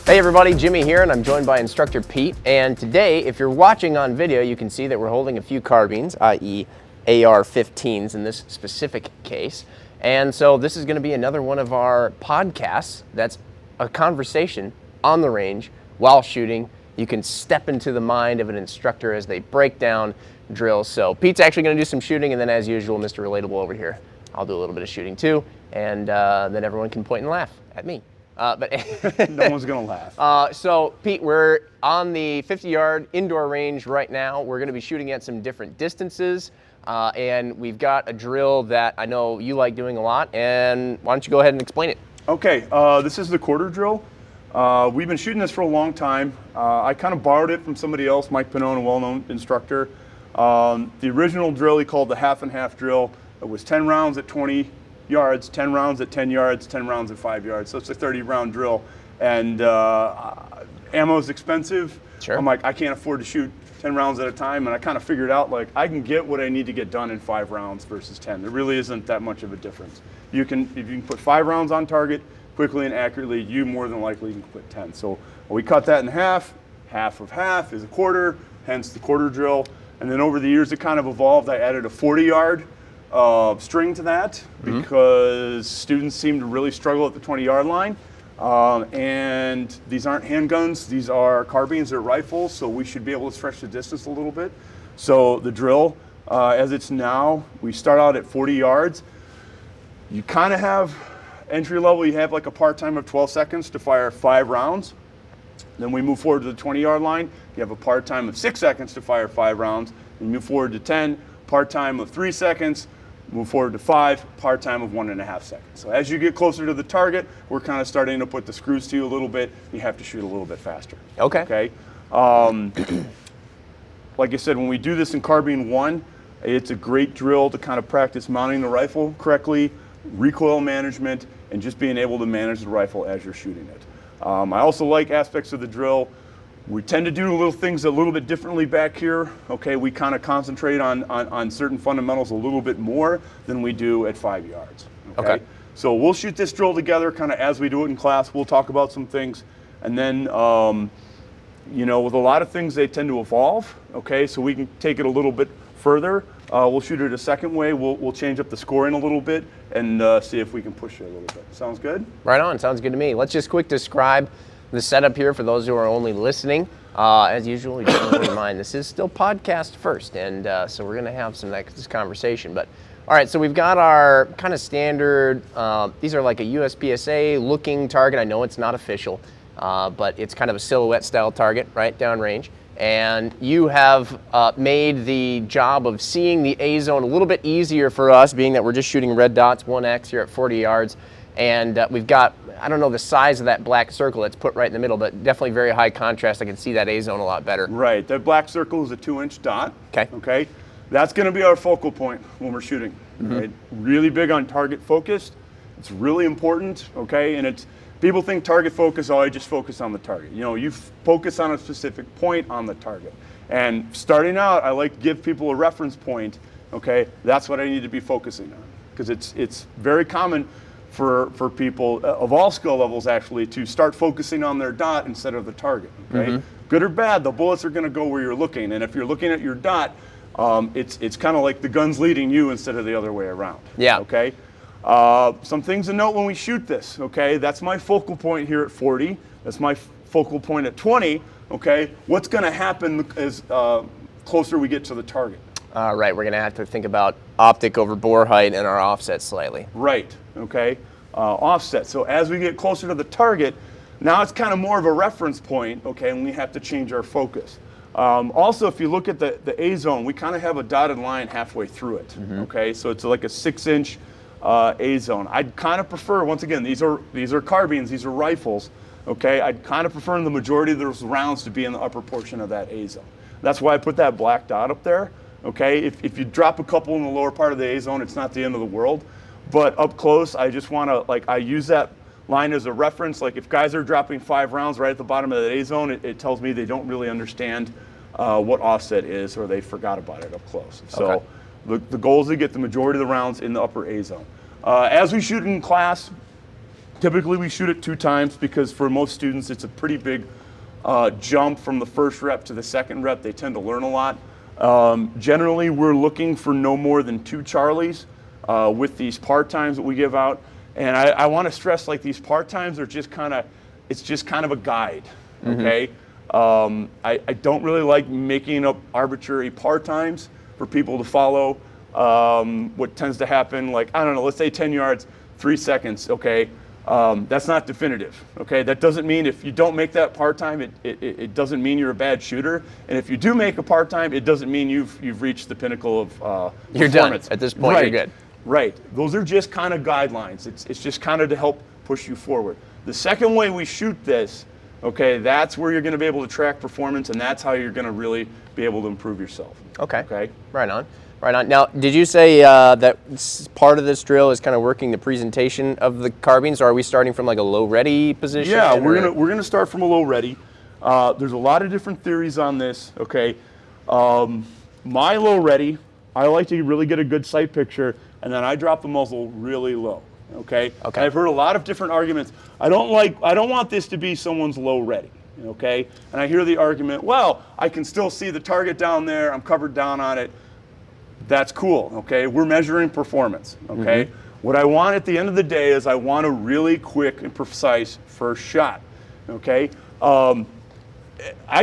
Hey everybody, Jimmy here, and I'm joined by Instructor Pete. And today, if you're watching on video, you can see that we're holding a few carbines, i.e. AR-15s in this specific case. And so this is going to be another one of our podcasts that's a conversation on the range while shooting. You can step into the mind of an instructor as they break down drills. So Pete's actually going to do some shooting, and then as usual, Mr. Relatable over here, I'll do a little bit of shooting too, and then everyone can point and laugh at me. But no one's gonna laugh. So Pete, we're on the 50-yard indoor range right now. We're gonna be shooting at some different distances, and we've got a drill that I know you like doing a lot, and why don't you go ahead and explain it? Okay, this is the quarter drill. We've been shooting this for a long time. I kind of borrowed it from somebody else, Mike Pannone, a well-known instructor. The original drill he called the half and half drill. It was 10 rounds at 20 yards, 10 rounds at 10 yards, 10 rounds at 5 yards. So it's a 30-round drill. And ammo is expensive. Sure. I'm like, I can't afford to shoot 10 rounds at a time. And I kind of figured out, like, I can get what I need to get done in 5 rounds versus 10. There really isn't that much of a difference. If you can put 5 rounds on target quickly and accurately, you more than likely can put 10. So we cut that in half. Half of half is a quarter, hence the quarter drill. And then over the years, it kind of evolved. I added a 40-yard string to that because students seem to really struggle at the 20-yard line. And these aren't handguns, these are carbines or rifles, so we should be able to stretch the distance a little bit. So the drill, as it's now, we start out at 40 yards. You kind of have entry level, you have like a part time of 12 seconds to fire 5 rounds. Then we move forward to the 20-yard line. You have a part time of 6 seconds to fire 5 rounds. You move forward to 10, part time of 3 seconds. Move forward to 5, part time of 1.5 seconds. So as you get closer to the target, we're kind of starting to put the screws to you a little bit. You have to shoot a little bit faster. Okay. Like I said, when we do this in Carbine 1, it's a great drill to kind of practice mounting the rifle correctly, recoil management, and just being able to manage the rifle as you're shooting it. I also like aspects of the drill. We tend to do little things a little bit differently back here. Okay, we kind of concentrate on certain fundamentals a little bit more than we do at 5 yards. Okay. So we'll shoot this drill together kind of as we do it in class. We'll talk about some things. And then, you know, with a lot of things, they tend to evolve. Okay, so we can take it a little bit further. We'll shoot it a second way. We'll change up the scoring a little bit and see if we can push it a little bit. Sounds good? Right on, sounds good to me. Let's just quick describe the setup here for those who are only listening. As usual, just want to remind, this is still podcast first, and so we're going to have this conversation. But all right, so we've got our kind of standard, these are like a USPSA looking target. I know it's not official, but it's kind of a silhouette style target, right, downrange. And you have made the job of seeing the A zone a little bit easier for us, being that we're just shooting red dots, 1X here at 40 yards. And we've got, I don't know the size of that black circle that's put right in the middle, but definitely very high contrast. I can see that A zone a lot better. Right, that black circle is a 2-inch dot. Okay. That's gonna be our focal point when we're shooting. Right? Really big on target focused. It's really important, okay? And people think target focus, I just focus on the target. You know, you focus on a specific point on the target. And starting out, I like to give people a reference point, okay? That's what I need to be focusing on. Because it's very common for people of all skill levels actually to start focusing on their dot instead of the target. Okay, good or bad, the bullets are going to go where you're looking, and if you're looking at your dot, it's kind of like the gun's leading you instead of the other way around. Yeah. Okay. Some things to note when we shoot this. Okay, that's my focal point here at 40. That's my focal point at 20. Okay, what's going to happen as closer we get to the target? Right, we're going to have to think about optic over bore height and our offset slightly. Right, okay, offset. So as we get closer to the target, now it's kind of more of a reference point, okay, and we have to change our focus. Also, if you look at the A zone, we kind of have a dotted line halfway through it, okay? So it's like a 6-inch A zone. I'd kind of prefer, once again, these are carbines, these are rifles, okay? I'd kind of prefer the majority of those rounds to be in the upper portion of that A zone. That's why I put that black dot up there. Okay, if you drop a couple in the lower part of the A zone, it's not the end of the world. But up close, I just want to, I use that line as a reference. Like if guys are dropping 5 rounds right at the bottom of the A zone, it tells me they don't really understand what offset is, or they forgot about it up close. So the goal is to get the majority of the rounds in the upper A zone. As we shoot in class, typically we shoot it 2 times because for most students it's a pretty big jump from the first rep to the second rep. They tend to learn a lot. Generally, we're looking for no more than 2 Charlies with these part times that we give out. And I want to stress, like, these part times are just kind of, it's just kind of a guide, okay? I don't really like making up arbitrary part times for people to follow. What tends to happen, like, I don't know, let's say 10 yards, 3 seconds, okay? That's not definitive, okay? That doesn't mean if you don't make that part-time, it doesn't mean you're a bad shooter. And if you do make a part-time, it doesn't mean you've reached the pinnacle of you're performance. Done. At this point, right. You're good. Right. Those are just kind of guidelines. It's just kind of to help push you forward. The second way we shoot this, okay, that's where you're going to be able to track performance, and that's how you're going to really be able to improve yourself. Okay. Okay. Right on. Right on. Now, did you say that part of this drill is kind of working the presentation of the carbines, or are we starting from like a low ready position? Yeah, we're gonna start from a low ready. There's a lot of different theories on this. Okay, my low ready, I like to really get a good sight picture, and then I drop the muzzle really low. Okay. Okay. I've heard a lot of different arguments. I don't want this to be someone's low ready. Okay. And I hear the argument, well, I can still see the target down there. I'm covered down on it. That's cool, okay? We're measuring performance, okay? What I want at the end of the day is I want a really quick and precise first shot, okay? I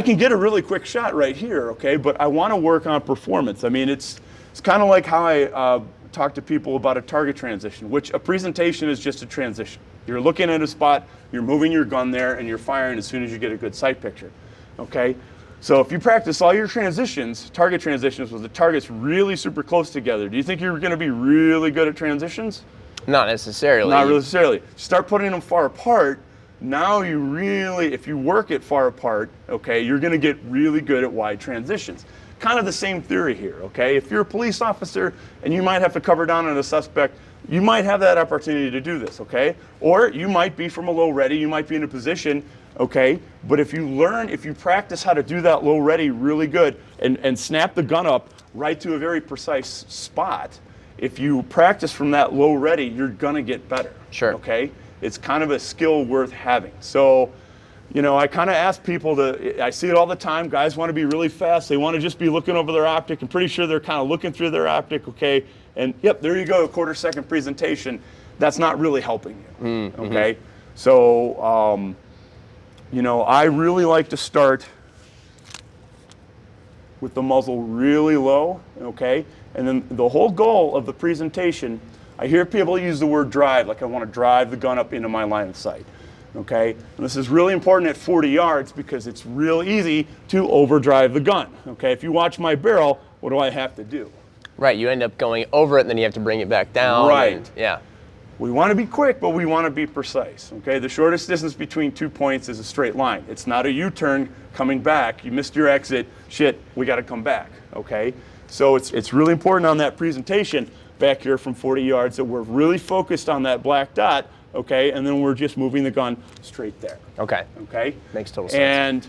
can get a really quick shot right here, okay? But I want to work on performance. I mean, it's kind of like how I talk to people about a target transition, which a presentation is just a transition. You're looking at a spot, you're moving your gun there, and you're firing as soon as you get a good sight picture, okay? So if you practice all your transitions, target transitions, with the targets really super close together, do you think you're going to be really good at transitions? Not necessarily. Not necessarily. Start putting them far apart. Now you really, if you work it far apart, okay, you're going to get really good at wide transitions. Kind of the same theory here, okay? If you're a police officer and you might have to cover down on a suspect, you might have that opportunity to do this, okay? Or you might be from a low ready, you might be in a position, okay? But if you practice how to do that low ready really good and snap the gun up right to a very precise spot, if you practice from that low ready, you're gonna get better. Sure. Okay? It's kind of a skill worth having. So, you know, I kind of ask people I see it all the time, guys want to be really fast, they want to just be looking over their optic. I'm pretty sure they're kind of looking through their optic, okay? And yep, there you go, a quarter-second presentation. That's not really helping you, okay? So, you know, I really like to start with the muzzle really low, okay? And then the whole goal of the presentation, I hear people use the word drive, like I want to drive the gun up into my line of sight, okay? And this is really important at 40 yards because it's real easy to overdrive the gun, okay? If you watch my barrel, what do I have to do? Right, you end up going over it, and then you have to bring it back down. Right. And, yeah. We want to be quick, but we want to be precise, okay? The shortest distance between 2 points is a straight line. It's not a U-turn coming back. You missed your exit. Shit, we got to come back, okay? So it's really important on that presentation back here from 40 yards that we're really focused on that black dot, okay? And then we're just moving the gun straight there. Okay. Okay? Makes total sense. And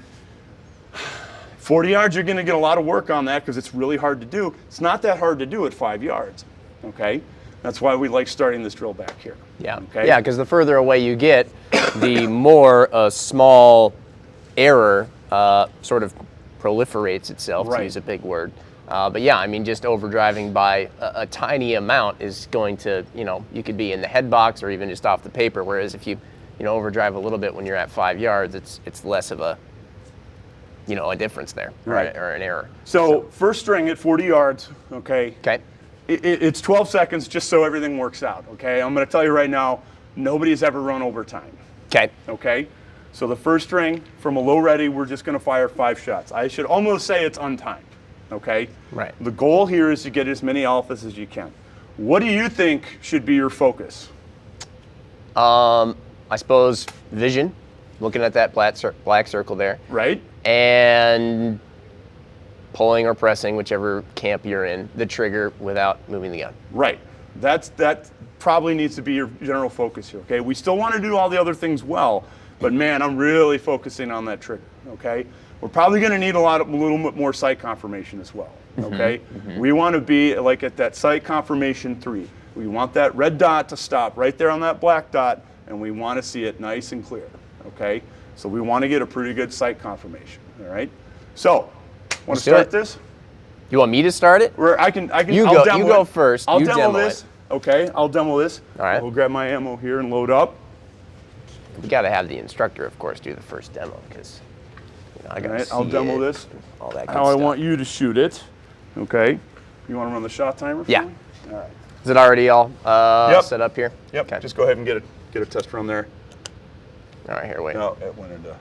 40 yards, you're going to get a lot of work on that because it's really hard to do. It's not that hard to do at 5 yards, okay? That's why we like starting this drill back here. Yeah, okay? Yeah, because the further away you get, the more a small error sort of proliferates itself, Right. to use a big word. But yeah, I mean, just overdriving by a tiny amount is going to, you know, you could be in the head box or even just off the paper. Whereas if you overdrive a little bit when you're at 5 yards, it's less of a, you know, a difference there, Right. or an error. So first string at 40 yards, okay? Okay. It's 12 seconds just so everything works out, okay? I'm going to tell you right now, nobody's ever run overtime, Okay. okay? So the first string from a low ready, we're just going to fire 5 shots. I should almost say it's untimed, okay? Right. The goal here is to get as many alphas as you can. What do you think should be your focus? I suppose vision, looking at that black circle there. Right? And pulling or pressing, whichever camp you're in, the trigger without moving the gun. Right. That probably needs to be your general focus here, okay? We still want to do all the other things well, but man, I'm really focusing on that trigger, okay? We're probably going to need a little bit more sight confirmation as well, okay? We want to be like at that sight confirmation 3. We want that red dot to stop right there on that black dot, and we want to see it nice and clear, okay? So we want to get a pretty good sight confirmation, all right? So, want to start this? You want me to start it? I can. You go first. I'll you demo this. Okay, I'll demo this. All right. We'll grab my ammo here and load up. You got to have the instructor, of course, do the first demo because I got to see I'll demo this. All that good How stuff. I want you to shoot it. Okay. You want to run the shot timer for Yeah. me? All right. Is it already all set up here? Yep. Okay. Just go ahead and get a test run there. All right, here, wait. No, it went into.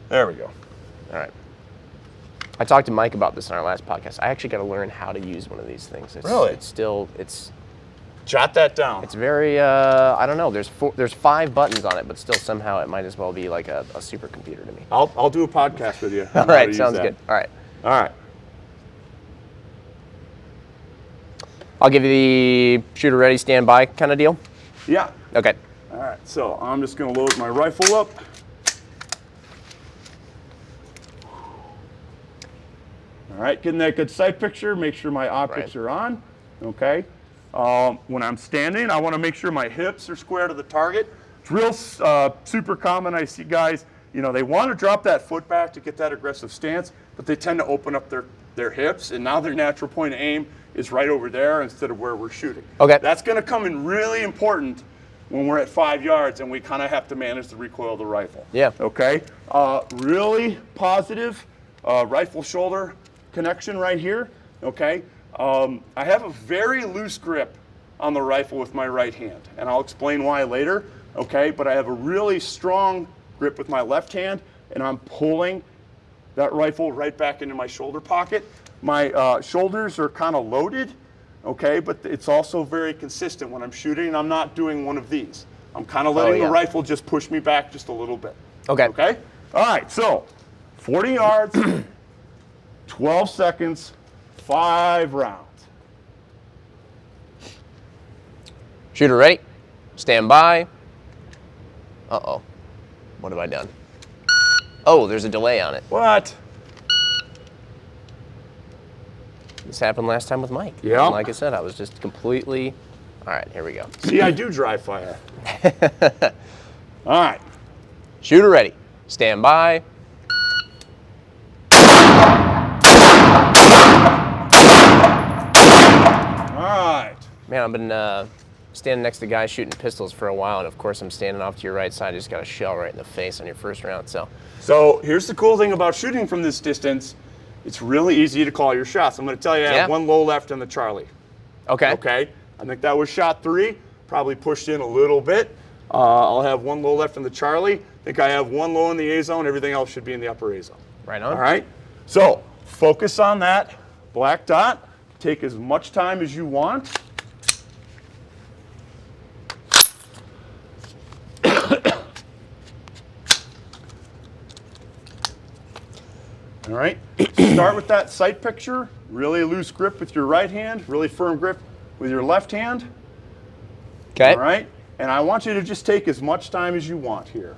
There we go. All right. I talked to Mike about this in our last podcast. I actually got to learn how to use one of these things. Really? It's Jot that down. It's very, I don't know. There's 5 buttons on it, but still somehow it might as well be like a supercomputer to me. I'll do a podcast with you. All right, sounds good. All right. All right. I'll give you the shooter ready, stand by kind of deal. Yeah. Okay. All right. So I'm just going to load my rifle up. All right, getting that good sight picture. Make sure my optics are on. Okay. When I'm standing, I want to make sure my hips are square to the target. It's real super common. I see guys, they want to drop that foot back to get that aggressive stance, but they tend to open up their hips, and now their natural point of aim is right over there instead of where we're shooting. Okay. That's going to come in really important when we're at 5 yards and we kind of have to manage the recoil of the rifle. Yeah. Okay. Really positive rifle shoulder connection right here. Okay. I have a very loose grip on the rifle with my right hand, and I'll explain why later, okay? But I have a really strong grip with my left hand, and I'm pulling that rifle right back into my shoulder pocket. My shoulders are kind of loaded, okay? But it's also very consistent when I'm shooting, and I'm not doing one of these. I'm kind of letting the rifle just push me back just a little bit. Okay. Okay? All right, so 40 yards, 12 seconds, 5 rounds. Shooter ready, stand by. Uh-oh, what have I done? Oh, there's a delay on it. What? This happened last time with Mike. Yeah. And like I said, I was just completely, all right, here we go. See, I do dry fire. All right. Shooter ready, stand by. Man, I've been standing next to guys shooting pistols for a while, and of course I'm standing off to your right side. I just got a shell right in the face on your first round. So here's the cool thing about shooting from this distance. It's really easy to call your shots. I'm going to tell you I have one low left on the Charlie. Okay. Okay. I think that was shot 3. Probably pushed in a little bit. I'll have one low left in the Charlie. I think I have one low in the A zone. Everything else should be in the upper A zone. Right on. All right. So focus on that black dot. Take as much time as you want. All right, start with that sight picture, really loose grip with your right hand, really firm grip with your left hand. Okay. All right, and I want you to just take as much time as you want here.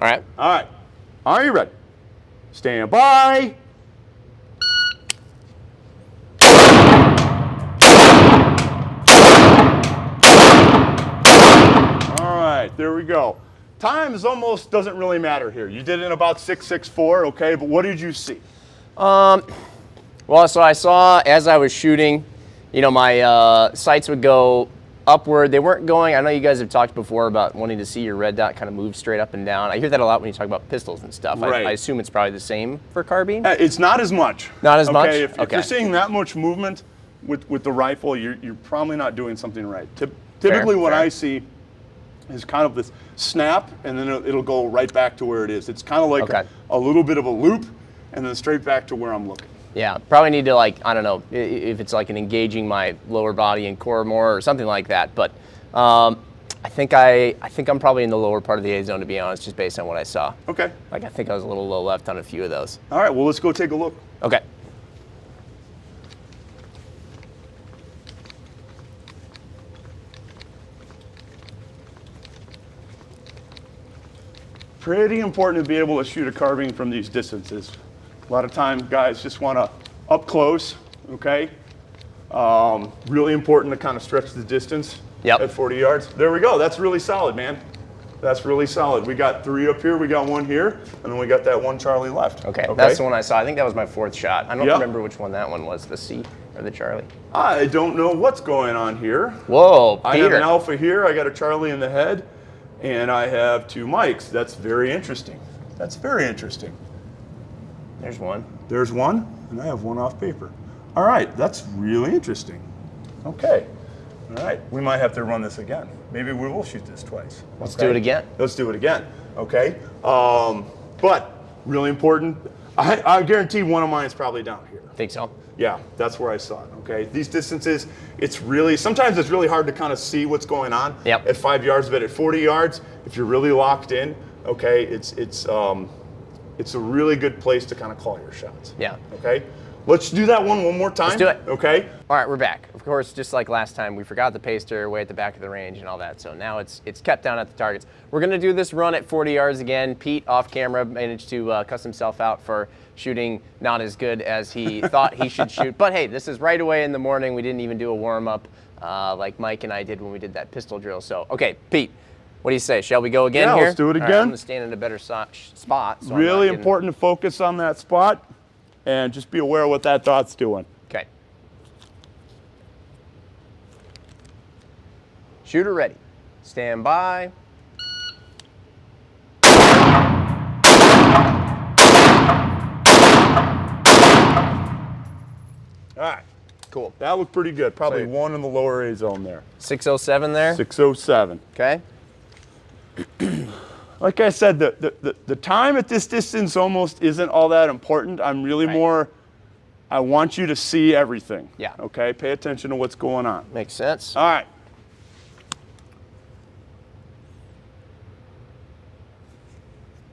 All right. All right, are you ready? Stand by. All right, there we go. Time is almost doesn't really matter here. You did it in about 6.64, okay, but what did you see? Well, so I saw as I was shooting, my sights would go upward. They weren't going, I know you guys have talked before about wanting to see your red dot kind of move straight up and down. I hear that a lot when you talk about pistols and stuff. Right. I assume it's probably the same for carbine? It's not as much. Not as much? If you're seeing that much movement with the rifle, you're probably not doing something right. Typically what I see is kind of this snap, and then it'll go right back to where it is. It's kind of like a little bit of a loop, and then straight back to where I'm looking. Yeah, probably need to I don't know, if it's like an engaging my lower body and core more or something like that. But I think I'm probably in the lower part of the A zone, to be honest, just based on what I saw. Okay. I think I was a little low left on a few of those. All right, well, let's go take a look. Okay. Pretty important to be able to shoot a carbine from these distances. A lot of time guys just want to up close, okay? Really important to kind of stretch the distance at 40 yards. There we go. That's really solid, man. That's really solid. We got 3 up here, we got 1 here, and then we got that 1 Charlie left. Okay, that's the one I saw. I think that was my 4th shot. I don't remember which one that one was, the C or the Charlie. I don't know what's going on here. Whoa, Peter. I have an Alpha here, I got a Charlie in the head, and I have 2 Mikes. That's very interesting. That's very interesting. There's one. There's 1, and I have 1 off paper. All right, that's really interesting. Okay. All right, we might have to run this again. Maybe we will shoot this twice. Let's do it again. Let's do it again, okay? But really important, I guarantee one of mine is probably down here. Think so? Yeah, that's where I saw it, okay? These distances, sometimes it's really hard to kind of see what's going on at 5 yards, but at 40 yards, if you're really locked in, okay, it's a really good place to kind of call your shots. Yeah. Okay? Let's do that one more time. Let's do it. Okay? All right, we're back. Of course, just like last time, we forgot the paster way at the back of the range and all that, so now it's kept down at the targets. We're going to do this run at 40 yards again. Pete, off camera, managed to cuss himself out for shooting not as good as he thought he should shoot. But hey, this is right away in the morning. We didn't even do a warm-up like Mike and I did when we did that pistol drill. So, okay, Pete, what do you say? Shall we go again here? Let's do it again. All right, I'm going to stand in a better spot. So really important to focus on that spot and just be aware of what that dot's doing. Okay. Shooter ready. Stand by. All right. Cool. That looked pretty good. Probably 1 in the lower A zone there. 607 there? 607. Okay. Like I said, the time at this distance almost isn't all that important. I'm really more, I want you to see everything. Yeah. Okay? Pay attention to what's going on. Makes sense. All right.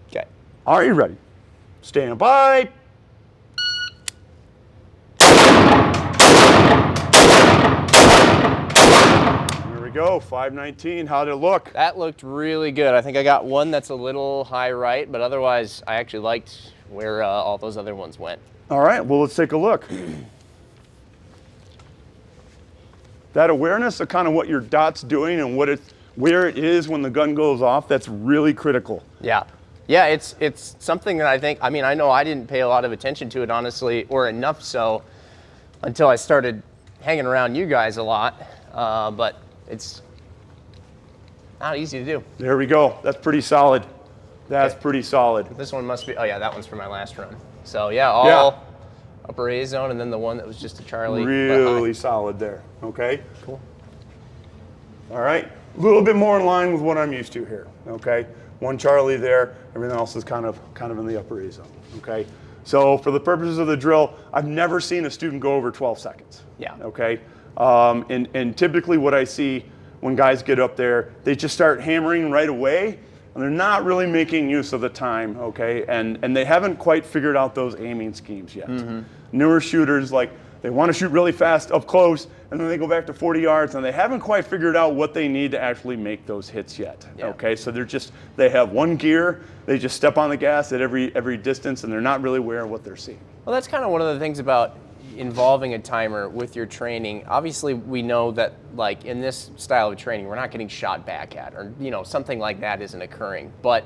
Okay. Are you ready? Stand by. Go, 519. How'd it look? That looked really good. I think I got one that's a little high right, but otherwise I actually liked where all those other ones went. All right, well, let's take a look. That awareness of kind of what your dot's doing and where it is when the gun goes off, that's really critical. Yeah. Yeah, it's something that I know I didn't pay a lot of attention to it, honestly, or enough so until I started hanging around you guys a lot, but it's not easy to do. There we go. That's pretty solid. That's pretty solid. This one must be, oh yeah, that one's for my last run. So yeah, all upper A zone, and then the one that was just a Charlie. Really solid there, okay? Cool. All right, a little bit more in line with what I'm used to here, okay? 1 Charlie there, everything else is kind of in the upper A zone, okay? So for the purposes of the drill, I've never seen a student go over 12 seconds. Yeah. Okay? And typically what I see when guys get up there, they just start hammering right away, and they're not really making use of the time, okay? And they haven't quite figured out those aiming schemes yet. Newer shooters, like, they want to shoot really fast up close, and then they go back to 40 yards, and they haven't quite figured out what they need to actually make those hits yet, okay? So they have one gear, they just step on the gas at every distance, and they're not really aware of what they're seeing. Well, that's kind of one of the things about involving a timer with your training. Obviously, we know that, like, in this style of training, we're not getting shot back at, or something like that isn't occurring. But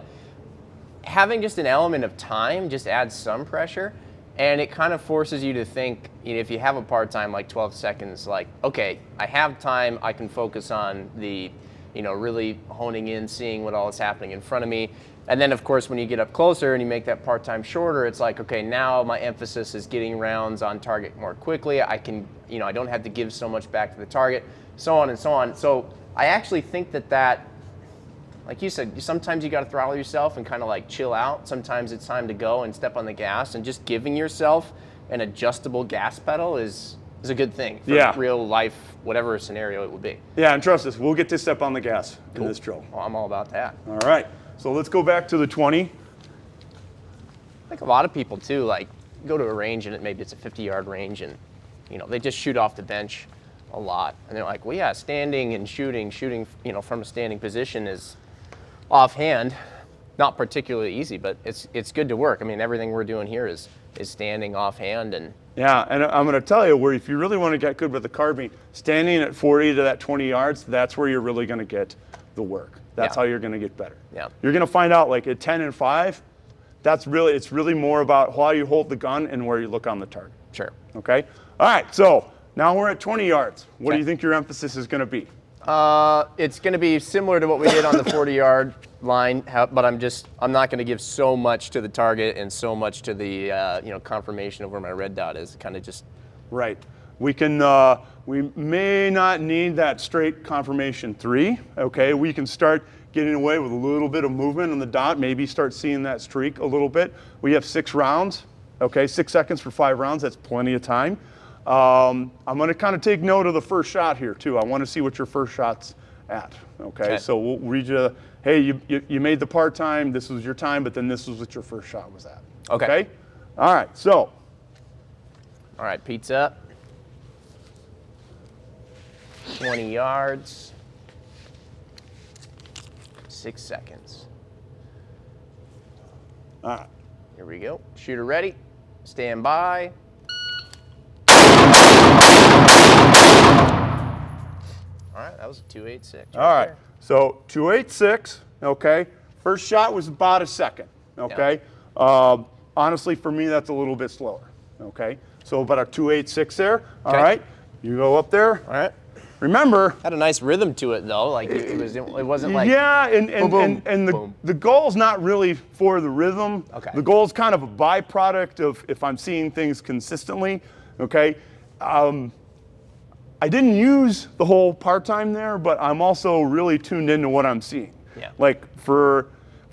having just an element of time just adds some pressure, and it kind of forces you to think, if you have a part time like 12 seconds, like, okay, I have time, I can focus on the, really honing in, seeing what all is happening in front of me. And then, of course, when you get up closer and you make that part-time shorter, it's like, okay, now my emphasis is getting rounds on target more quickly. I can, I don't have to give so much back to the target, so on and so on. So I actually think that, like you said, sometimes you got to throttle yourself and kind of like chill out. Sometimes it's time to go and step on the gas, and just giving yourself an adjustable gas pedal is a good thing for real life, whatever scenario it would be. Yeah, and trust us, we'll get to step on the gas in this drill. Well, I'm all about that. All right. So let's go back to the 20. I think a lot of people too, like, go to a range and maybe it's a 50-yard range, and they just shoot off the bench a lot, and they're like, well, yeah, standing and shooting, from a standing position is offhand not particularly easy, but it's good to work. I mean, everything we're doing here is is standing offhand. And yeah, and I'm going to tell you where if you really want to get good with the carbine, standing at 40 to that 20 yards, that's where you're really going to get the work. That's how you're going to get better. Yeah. You're going to find out like at 10 and 5, it's really more about how you hold the gun and where you look on the target. Sure. Okay. All right. So now we're at 20 yards. What do you think your emphasis is going to be? It's going to be similar to what we did on the 40-yard line, but I'm not going to give so much to the target and so much to the confirmation of where my red dot is. Kind of just right. We can we may not need that straight confirmation 3. Okay, we can start getting away with a little bit of movement on the dot. Maybe start seeing that streak a little bit. We have 6 rounds. Okay, 6 seconds for 5 rounds. That's plenty of time. I'm going to kind of take note of the first shot here too. I want to see what your first shot's at. Okay, so we'll read you. Hey, you made the part time. This was your time, but then this was what your first shot was at. Okay. All right. So. All right, Pete's up. 20 yards. 6 seconds. All right. Here we go. Shooter ready. Stand by. All right, that was a 2.86. All right, there. So 2.86, okay. First shot was about a second, okay. Yeah. Honestly, for me, that's a little bit slower, okay. So about a 2.86 there, all right. You go up there. All right. Remember. Had a nice rhythm to it, though. Like it wasn't like. Yeah, and boom, the goal's not really for the rhythm. Okay. The goal's kind of a byproduct of if I'm seeing things consistently, okay. I didn't use the whole part-time there, but I'm also really tuned into what I'm seeing. Yeah. Like for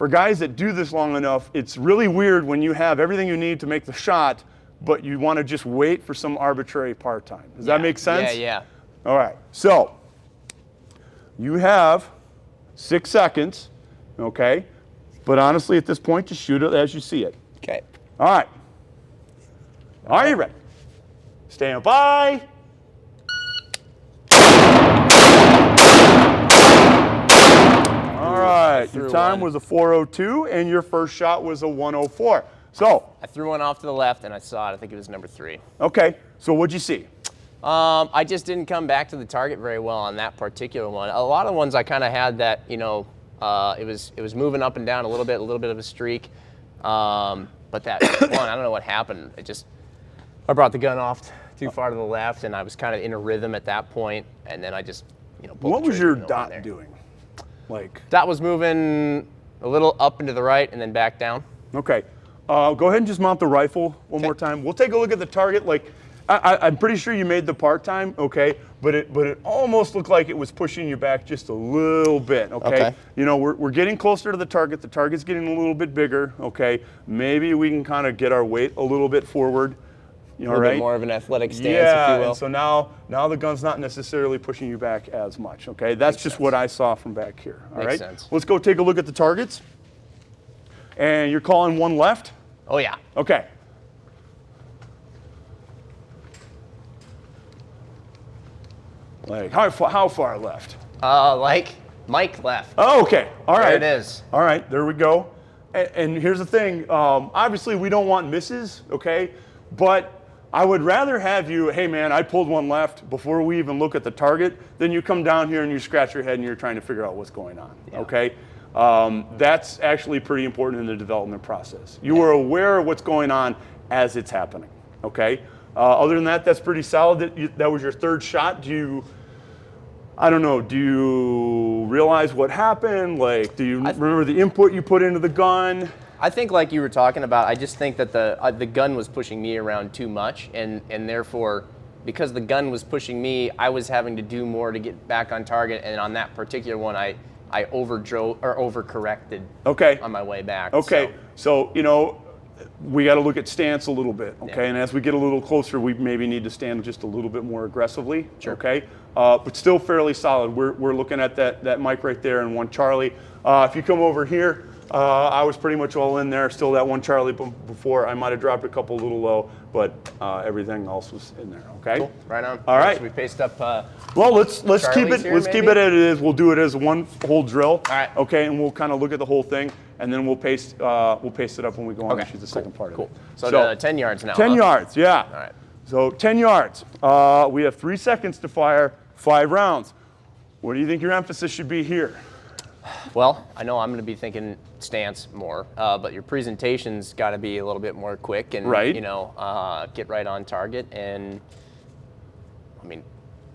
guys that do this long enough, it's really weird when you have everything you need to make the shot, but you want to just wait for some arbitrary part-time. Does that make sense? Yeah. All right. So you have 6 seconds, okay? But honestly, at this point, just shoot it as you see it. Okay. All right. Are you ready? Stand by. All right, your time was a 4:02, and your first shot was a 1:04. So I threw one off to the left, and I saw it. I think it was number 3. Okay, so what'd you see? I just didn't come back to the target very well on that particular one. A lot of ones I kind of had that, it was moving up and down a little bit of a streak. But that one, I don't know what happened. I brought the gun off too far to the left, and I was kind of in a rhythm at that point, and then I just, What was your dot doing? Dot was moving a little up and to the right, and then back down. Okay, go ahead and just mount the rifle one more time. We'll take a look at the target. I'm pretty sure you made the part time, okay, but it almost looked like it was pushing you back just a little bit, okay? We're getting closer to the target. The target's getting a little bit bigger, okay? Maybe we can kind of get our weight a little bit forward. A little bit more of an athletic stance, if you will. And so now the gun's not necessarily pushing you back as much, okay? That's just what I saw from back here, all right? Makes sense. Let's go take a look at the targets. And you're calling one left? Oh, yeah. Okay. How far left? Mike left. Oh, okay. All right. There it is. All right, there we go. And here's the thing. Obviously, we don't want misses, okay? But I would rather have you, hey, man, I pulled one left before we even look at the target, than you come down here and you scratch your head and you're trying to figure out what's going on, okay? That's actually pretty important in the development process. You are aware of what's going on as it's happening, okay? Other than that, that's pretty solid. That was your third shot. Do you realize what happened? Do you remember the input you put into the gun? I think like you were talking about, I just think that the gun was pushing me around too much, and therefore, because the gun was pushing me, I was having to do more to get back on target, and on that particular one, I overdrove or overcorrected on my way back. Okay, so we got to look at stance a little bit, okay? And as we get a little closer, we maybe need to stand just a little bit more aggressively, okay? But still fairly solid. We're looking at that mic right there and 1 Charlie. If you come over here, I was pretty much all in there. Still that 1 Charlie before. I might have dropped a couple a little low, but everything else was in there, okay? Cool. Right on. All right. Should we paste up well, let's keep it here, let's keep it as it is. We'll do it as one whole drill. All right. Okay, and we'll kind of look at the whole thing. and then we'll pace it up when we go on to shoot the second part of it. So 10 yards now. 10 yards, yeah. All right. So 10 yards. We have 3 seconds to fire 5 rounds. What do you think your emphasis should be here? Well, I know I'm going to be thinking stance more, but your presentation's got to be a little bit more quick and, you know, get right on target and, I mean,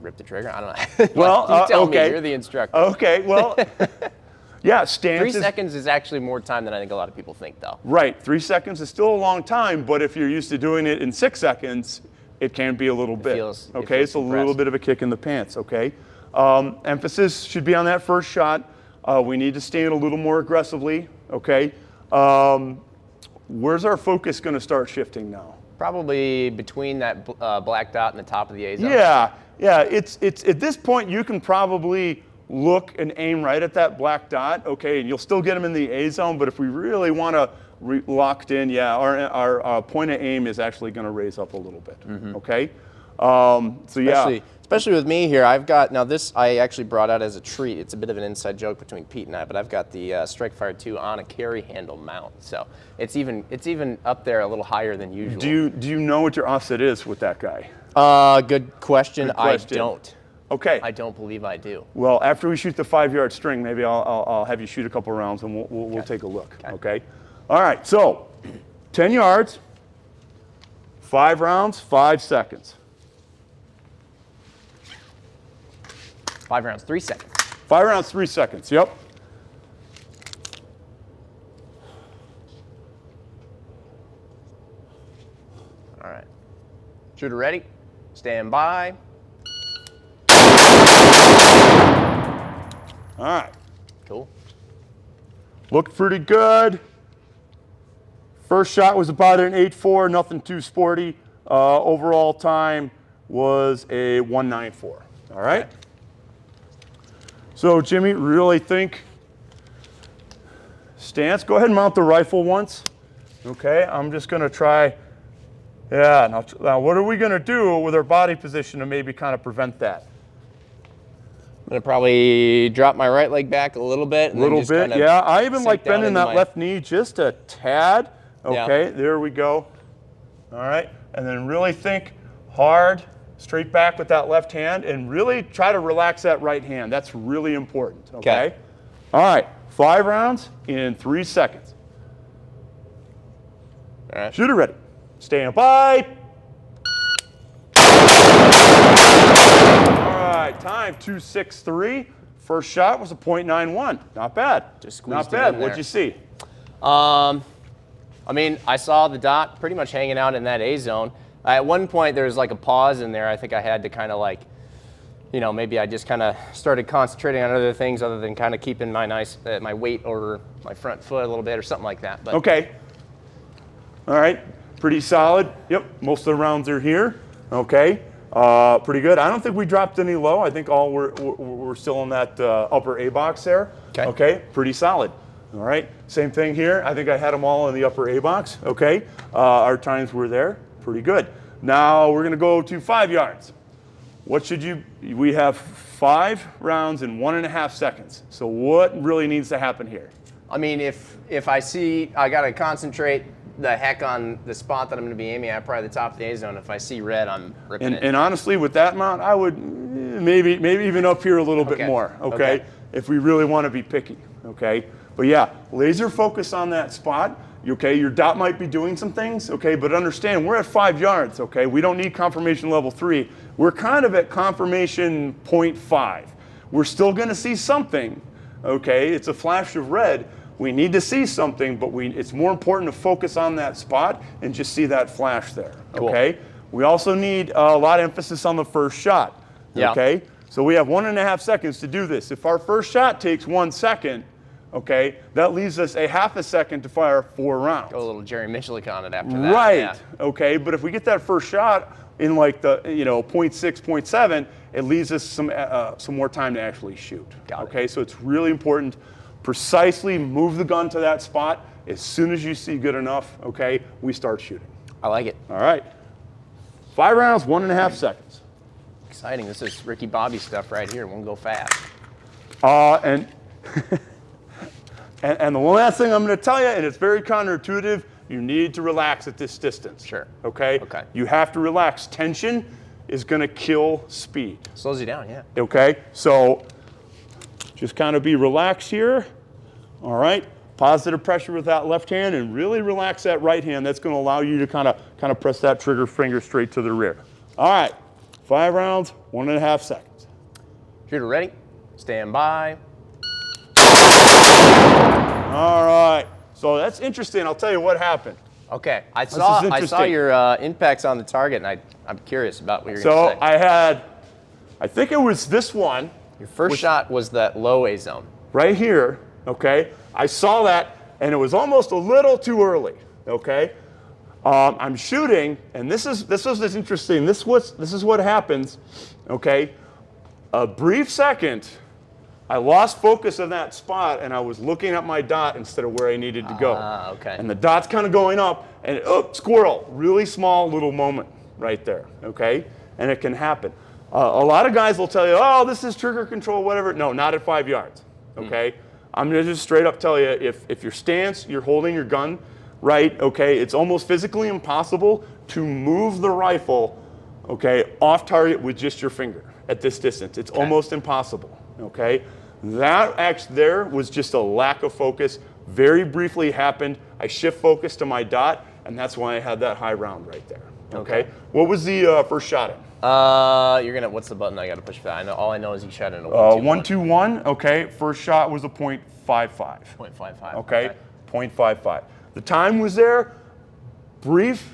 rip the trigger. I don't know. Well, you tell me. You're the instructor. Okay, well, yeah, stance 3 seconds is actually more time than I think a lot of people think, though. Right, 3 seconds is still a long time, but if you're used to doing it in 6 seconds, it can be a little bit. Okay, it's a little bit of a kick in the pants, okay? Emphasis should be on that first shot. We need to stand a little more aggressively, okay? Where's our focus going to start shifting now? Probably between that black dot and the top of the A zone. Yeah, it's at this point you can probably look and aim right at that black dot, okay, and you'll still get them in the A zone, but if we really want to locked in, yeah, our point of aim is actually going to raise up a little bit, okay? So yeah. Especially with me here, I've got, now this I actually brought out as a treat. It's a bit of an inside joke between Pete and I, but I've got the StrikeFire 2 on a carry handle mount. So it's even up there a little higher than usual. Do you know what your offset is with that guy? Good question. I don't. Okay. I don't believe I do. Well, after we shoot the 5-yard string, maybe I'll have you shoot a couple rounds and we'll take a look, okay? All right, so 10 yards, 5 rounds, 5 seconds. 5 rounds, 3 seconds. 5 rounds, 3 seconds, yep. All right. Shooter ready. Stand by. All right. Cool. Looked pretty good. First shot was about an 8.4, nothing too sporty. Overall time was a 1.94. All right. Okay. So Jimmy, really think stance. Go ahead and mount the rifle once. Okay, I'm just going to try. Yeah, now what are we going to do with our body position to maybe kind of prevent that? I'm going to probably drop my right leg back a little bit. Yeah. I even like bending that left knee just a tad. Okay, there we go. All right, and then really think hard, straight back with that left hand, and really try to relax that right hand. That's really important, okay? All right, 5 rounds in 3 seconds. All right. Shooter ready. Stand by. All right, time 2.63. First shot was a .91. Not bad. Just squeezed Not bad. What'd you see? I mean, I saw the dot pretty much hanging out in that A zone. At one point, there was like a pause in there. I think I had to kind of like, you know, maybe I just kind of started concentrating on other things other than kind of keeping my my weight over my front foot a little bit or something like that. But okay. All right. Pretty solid. Yep. Most of the rounds are here. Okay. Pretty good. I don't think we dropped any low. I think all we're still in that upper A box there. Okay. Okay. Pretty solid. All right. Same thing here. I think I had them all in the upper A box. Okay. Our times were there. Pretty good. Now we're going to go to 5 yards. What should you, we have 5 rounds in 1.5 seconds. So what really needs to happen here? I mean, if I see, I got to concentrate the heck on the spot that I'm going to be aiming at, probably the top of the A zone. If I see red, I'm ripping it. And honestly, with that mount, I would maybe even up here a little bit more, okay? If we really want to be picky, okay? But yeah, laser focus on that spot. Okay, your dot might be doing some things, okay, but understand we're at 5 yards, okay? We don't need confirmation level 3. We're kind of at confirmation 0.5. We're still gonna see something, okay? It's a flash of red. We need to see something, but it's more important to focus on that spot and just see that flash there, okay? Cool. We also need a lot of emphasis on the first shot, okay? So we have 1.5 seconds to do this. If our first shot takes 1 second, okay, that leaves us a half a second to fire 4 rounds. Go a little Jerry Michelick on it after that. Right, okay, but if we get that first shot in like the, 0.6, 0.7, it leaves us some more time to actually shoot. Okay, so it's really important. Precisely move the gun to that spot. As soon as you see good enough, okay, we start shooting. I like it. All right. 5 rounds, 1.5 seconds. Exciting. This is Ricky Bobby stuff right here. Won't go fast. And And the one last thing I'm going to tell you, and it's very counterintuitive, you need to relax at this distance. Sure. Okay? Okay. You have to relax. Tension is going to kill speed. Slows you down, yeah. Okay? So just kind of be relaxed here. All right? Positive pressure with that left hand and really relax that right hand. That's going to allow you to kind of press that trigger finger straight to the rear. All right. 5 rounds, 1.5 seconds. Shooter ready. Stand by. All right. So that's interesting. I'll tell you what happened. Okay. I saw your impacts on the target, and I'm curious about what you're going to say. I think it was this one. Your first shot was that low A zone. Right here, okay? I saw that, and it was almost a little too early, okay? I'm shooting, and this was interesting. This is what happens, okay? A brief second, I lost focus of that spot, and I was looking at my dot instead of where I needed to go. Okay. And the dot's kind of going up, and squirrel, really small little moment right there, okay? And it can happen. A lot of guys will tell you, oh, this is trigger control, whatever. No, not at 5 yards, okay? I'm going to just straight up tell you, if your stance, you're holding your gun right, okay, it's almost physically impossible to move the rifle, okay, off target with just your finger at this distance. It's almost impossible, okay? That actually there was just a lack of focus. Very briefly happened. I shift focus to my dot, and that's why I had that high round right there, okay? What was the first shot in? What's the button I got to push for that? All I know is you shot in a 1-2-1. 1-2-1, okay. First shot was a .55. 0.55. Okay, 0.55. The time was there. Brief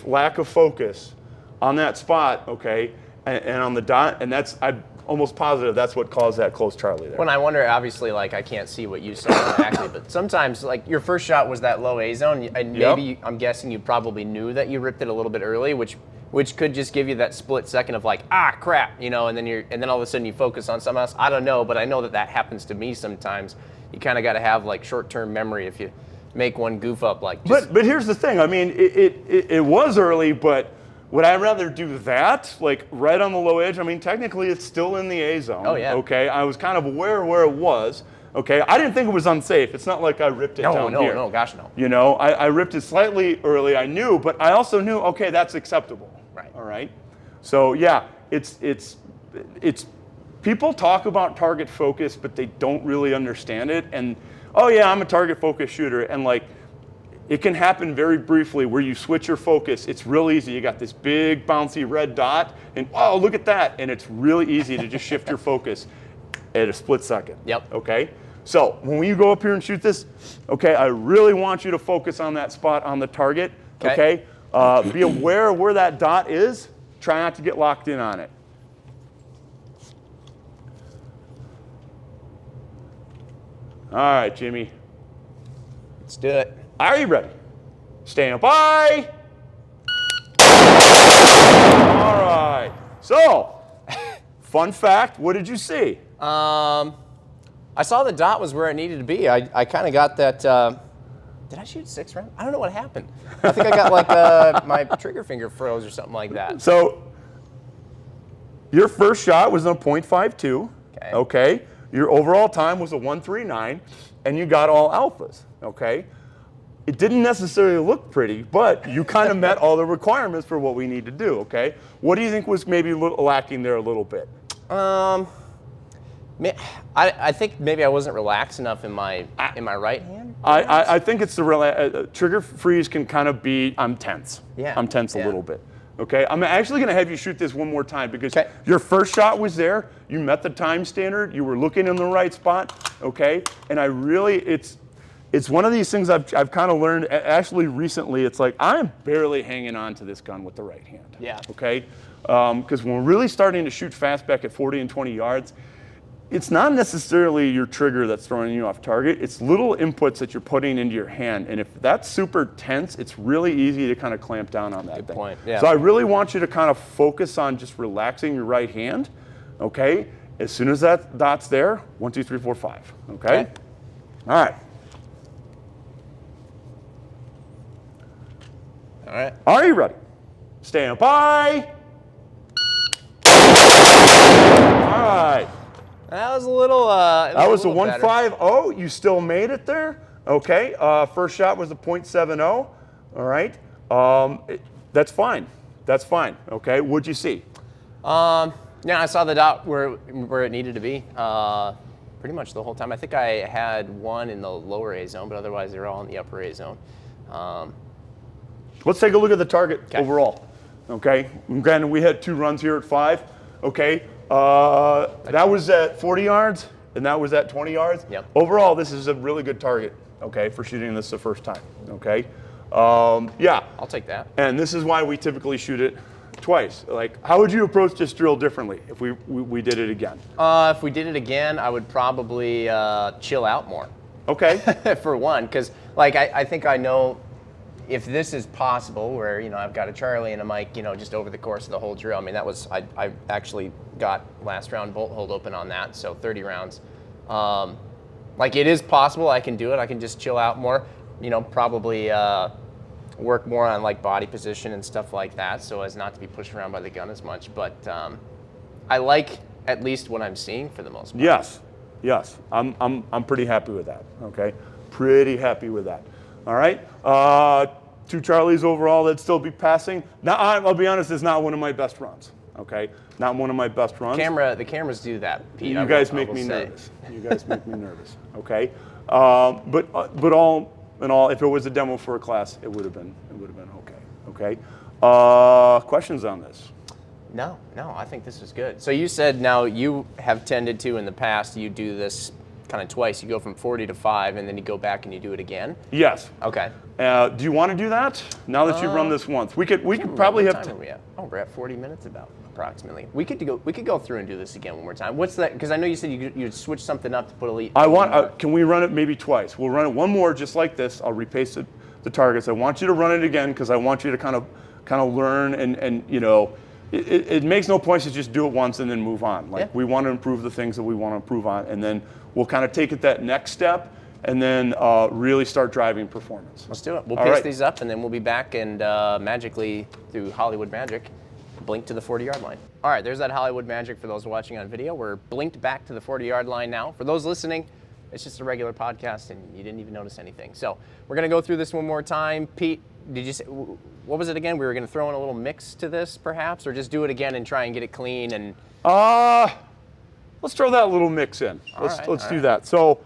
lack of focus on that spot, okay, and on the dot, and I'm almost positive that's what caused that close Charlie there. When I wonder, obviously, like I can't see what you saw exactly, but sometimes, like your first shot was that low A zone, and maybe I'm guessing you probably knew that you ripped it a little bit early, which could just give you that split second of like, crap, and then all of a sudden you focus on something else. I don't know, but I know that happens to me sometimes. You kind of got to have like short-term memory if you make one goof up like. But here's the thing. I mean, it was early, but would I rather do that, like right on the low edge? I mean, technically it's still in the A zone. Oh yeah. Okay, I was kind of aware where it was. Okay, I didn't think it was unsafe. It's not like I ripped it down here. No, gosh, no. I ripped it slightly early. I knew, but I also knew, okay, that's acceptable. Right. All right. So yeah, it's people talk about target focus, but they don't really understand it. And oh yeah, I'm a target focus shooter, and like it can happen very briefly where you switch your focus. It's real easy. You got this big bouncy red dot, and wow, look at that. And it's really easy to just shift your focus at a split second. Yep. Okay. So when you go up here and shoot this, okay, I really want you to focus on that spot on the target. Okay. Be aware of where that dot is. Try not to get locked in on it. All right, Jimmy. Let's do it. Are you ready? Stand by. All right. So, fun fact, what did you see? I saw the dot was where it needed to be. I kind of got that. Did I shoot 6 rounds? I don't know what happened. I think I got like my trigger finger froze or something like that. So, your first shot was a .52. Okay. Your overall time was a 1:39, and you got all alphas. Okay. It didn't necessarily look pretty, but you kind of met all the requirements for what we need to do. Okay. What do you think was maybe lacking there a little bit? I think maybe I wasn't relaxed enough in my right hand. I think it's the trigger freeze can kind of be, I'm tense. Yeah. I'm tense a little bit. Okay, I'm actually going to have you shoot this one more time because your first shot was there. You met the time standard. You were looking in the right spot. Okay, and I really, it's one of these things I've kind of learned actually recently. It's like I'm barely hanging on to this gun with the right hand. Yeah. Okay, because when we're really starting to shoot fastback at 40 and 20 yards, it's not necessarily your trigger that's throwing you off target. It's little inputs that you're putting into your hand. And if that's super tense, it's really easy to kind of clamp down on that thing. Good point. Yeah. So I really want you to kind of focus on just relaxing your right hand. Okay? As soon as that dot's there, 1, 2, 3, 4, 5. Okay? All right. All right. Are you ready? Stand by. All right. That was a little. That was a better. 150. You still made it there. Okay. First shot was a .70. All right. That's fine. That's fine. Okay. What'd you see? Yeah, I saw the dot where it needed to be. Pretty much the whole time. I think I had one in the lower A zone, but otherwise they were all in the upper A zone. Let's take a look at the target overall. Okay. And granted, we had 2 runs here at 5. Okay. That was at 40 yards, and that was at 20 yards. Yep. Overall, this is a really good target. Okay, for shooting this the first time. Okay. Yeah. I'll take that. And this is why we typically shoot it twice. Like, how would you approach this drill differently if we did it again? If we did it again, I would probably chill out more. Okay. For one, because like I think I know if this is possible, where I've got a Charlie and a Mike, just over the course of the whole drill. I mean, that was I actually got last round bolt hold open on that, so 30 rounds. Like it is possible, I can do it. I can just chill out more. Probably work more on like body position and stuff like that, so as not to be pushed around by the gun as much. But I like at least what I'm seeing for the most part. Yes. I'm pretty happy with that. Okay. Pretty happy with that. All right. 2 Charlies overall. That'd still be passing. Now, I'll be honest, it's not one of my best runs. Okay. Not one of my best runs. The cameras do that, Pete. You guys make me nervous. You guys make me nervous. Okay. But all in all, if it was a demo for a class, it would have been okay. Okay. Questions on this? No, I think this is good. So you said now you have tended to in the past, you do this kind of twice. You go from 40 to 5, and then you go back and you do it again? Yes. Okay. Do you want to do that now that you've run this once? We could probably have. We're at 40 minutes about approximately. We could go through and do this again one more time. What's that? Because I know you said you'd switch something up to put elite. Can we run it maybe twice? We'll run it one more just like this. I'll repaste the targets. I want you to run it again because I want you to kind of learn and it makes no point to just do it once and then move on. Like we want to improve the things that we want to improve on, and then we'll kind of take it that next step and then really start driving performance. Let's do it. We'll paste these up, and then we'll be back and magically, through Hollywood magic, blink to the 40-yard line. All right, there's that Hollywood magic for those watching on video. We're blinked back to the 40-yard line now. For those listening, it's just a regular podcast, and you didn't even notice anything. So we're going to go through this one more time. Pete, did you say, what was it again? We were going to throw in a little mix to this, perhaps, or just do it again and try and get it clean? And let's throw that little mix in. Let's do that. So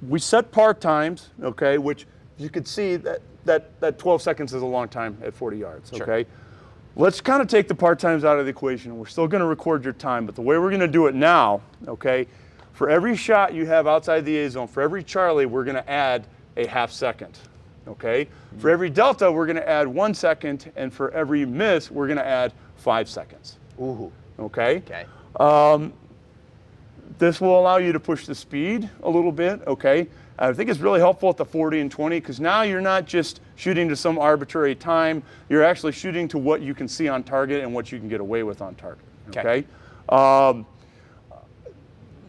we set part times, okay, which you could see that 12 seconds is a long time at 40 yards, okay? Sure. Let's kind of take the part times out of the equation. We're still going to record your time, but the way we're going to do it now, okay, for every shot you have outside the A zone, for every Charlie, we're going to add a half second, okay? For every Delta, we're going to add 1 second, and for every miss, we're going to add 5 seconds. Ooh. Okay? Okay. This will allow you to push the speed a little bit, okay? I think it's really helpful at the 40 and 20 because now you're not just shooting to some arbitrary time, you're actually shooting to what you can see on target and what you can get away with on target, okay?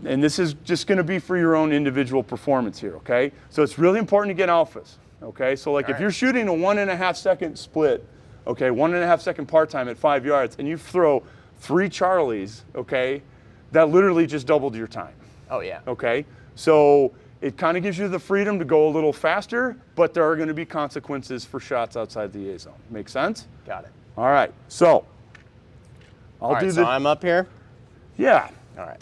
And this is just going to be for your own individual performance here, okay? So it's really important to get alphas, okay? So like if you're shooting a 1.5 second split, okay, 1.5 second part time at 5 yards, and you throw 3 Charlies, okay, that literally just doubled your time. Oh, yeah. Okay? So it kind of gives you the freedom to go a little faster, but there are going to be consequences for shots outside the A zone. Make sense? Got it. All right. So So I'm up here? Yeah. All right.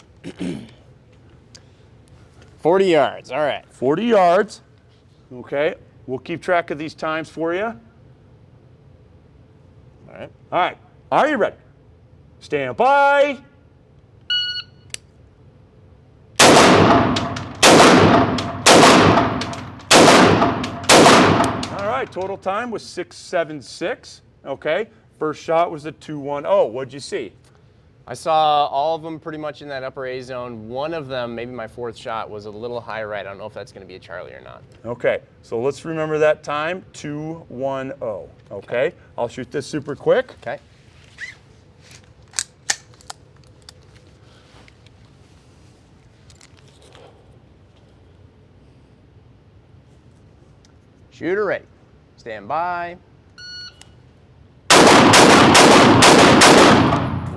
40 yards. All right. 40 yards. Okay. We'll keep track of these times for you. All right. All right. Are you ready? Stand by. All right, total time was 6.76. Okay, first shot was a 2.10. What'd you see? I saw all of them pretty much in that upper A zone. One of them, maybe my 4th shot, was a little high right. I don't know if that's going to be a Charlie or not. Okay, so let's remember that time, 2.10. Okay, I'll shoot this super quick. Okay. Shooter ready. Stand by.